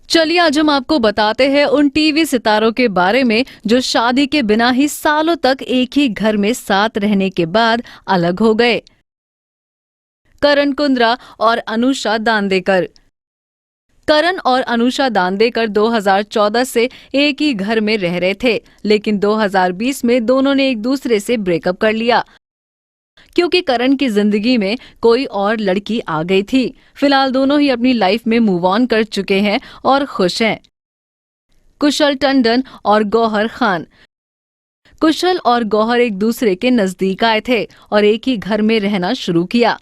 चलिए आज हम आपको बताते हैं उन टीवी सितारों के बारे में जो शादी के बिना ही सालों तक एक ही घर में साथ रहने के बाद अलग हो गए। करण कुंद्रा और अनुषा दांदेकर। करण और अनुषा दांदेकर 2014 से एक ही घर में रह रहे थे, लेकिन 2020 में दोनों ने एक दूसरे से ब्रेकअप कर लिया क्योंकि करण की जिंदगी में कोई और लड़की आ गई थी। फिलहाल दोनों ही अपनी लाइफ में मूव ऑन कर चुके हैं और खुश हैं। कुशल टंडन और गौहर खान। कुशल और गौहर एक दूसरे के नजदीक आए थे और एक ही घर में रहना शुरू किया,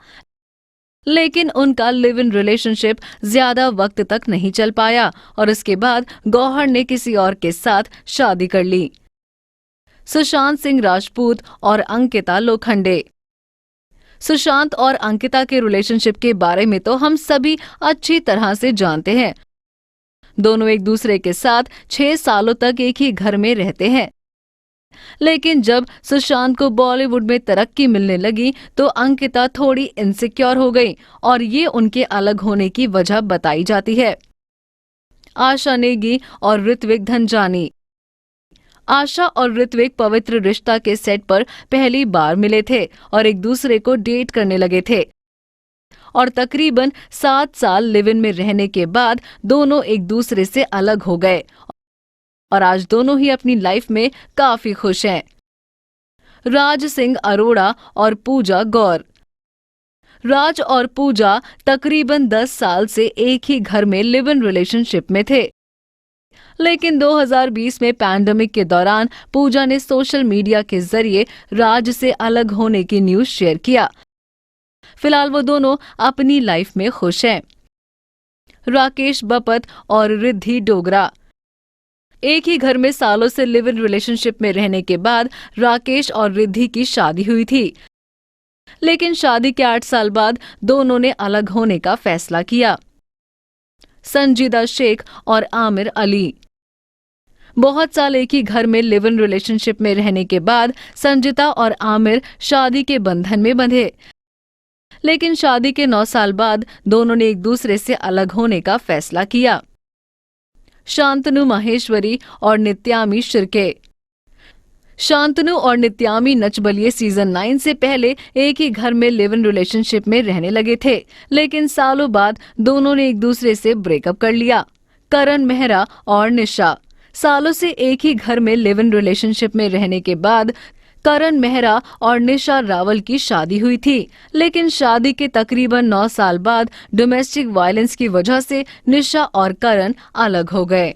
लेकिन उनका लिव इन रिलेशनशिप ज्यादा वक्त तक नहीं चल पाया और इसके बाद गौहर ने किसी और के साथ शादी कर ली। सुशांत सिंह राजपूत और अंकिता लोखंडे। सुशांत और अंकिता के रिलेशनशिप के बारे में तो हम सभी अच्छी तरह से जानते हैं। दोनों एक दूसरे के साथ 6 सालों तक एक ही घर में रहते हैं, लेकिन जब सुशांत को बॉलीवुड में तरक्की मिलने लगी तो अंकिता थोड़ी इनसिक्योर हो गई और ये उनके अलग होने की वजह बताई जाती है। आशा नेगी और ऋत्विक धनजानी। आशा और ऋत्विक पवित्र रिश्ता के सेट पर पहली बार मिले थे और एक दूसरे को डेट करने लगे थे और तकरीबन 7 साल लिव इन में रहने के बाद दोनों एक दूसरे से अलग हो गए और आज दोनों ही अपनी लाइफ में काफी खुश हैं। राज सिंह अरोड़ा और पूजा गौर। राज और पूजा तकरीबन 10 साल से एक ही घर में लिव इन रिलेशनशिप में थे, लेकिन 2020 में पैंडेमिक के दौरान पूजा ने सोशल मीडिया के जरिए राज से अलग होने की न्यूज शेयर किया। फिलहाल वो दोनों अपनी लाइफ में खुश हैं। राकेश बपत और रिद्धि डोगरा। एक ही घर में सालों से लिव इन रिलेशनशिप में रहने के बाद राकेश और रिद्धि की शादी हुई थी, लेकिन शादी के 8 साल बाद दोनों ने अलग होने का फैसला किया। संजीदा शेख और आमिर अली। बहुत साल एक ही घर में लिव इन रिलेशनशिप में रहने के बाद संजिता और आमिर शादी के बंधन में बंधे, लेकिन शादी के 9 साल बाद दोनों ने एक दूसरे से अलग होने का फैसला किया। शांतनु माहेश्वरी और नित्यामी शिर्के। शांतनु और नित्यामी नच बलिए सीजन 9 से पहले एक ही घर में लिव इन रिलेशनशिप में रहने लगे थे, लेकिन सालों बाद दोनों ने एक दूसरे से ब्रेकअप कर लिया। करण मेहरा और निशा। सालों से एक ही घर में लिव इन रिलेशनशिप में रहने के बाद करण मेहरा और निशा रावल की शादी हुई थी, लेकिन शादी के तकरीबन 9 साल बाद डोमेस्टिक वायलेंस की वजह से निशा और करण अलग हो गए।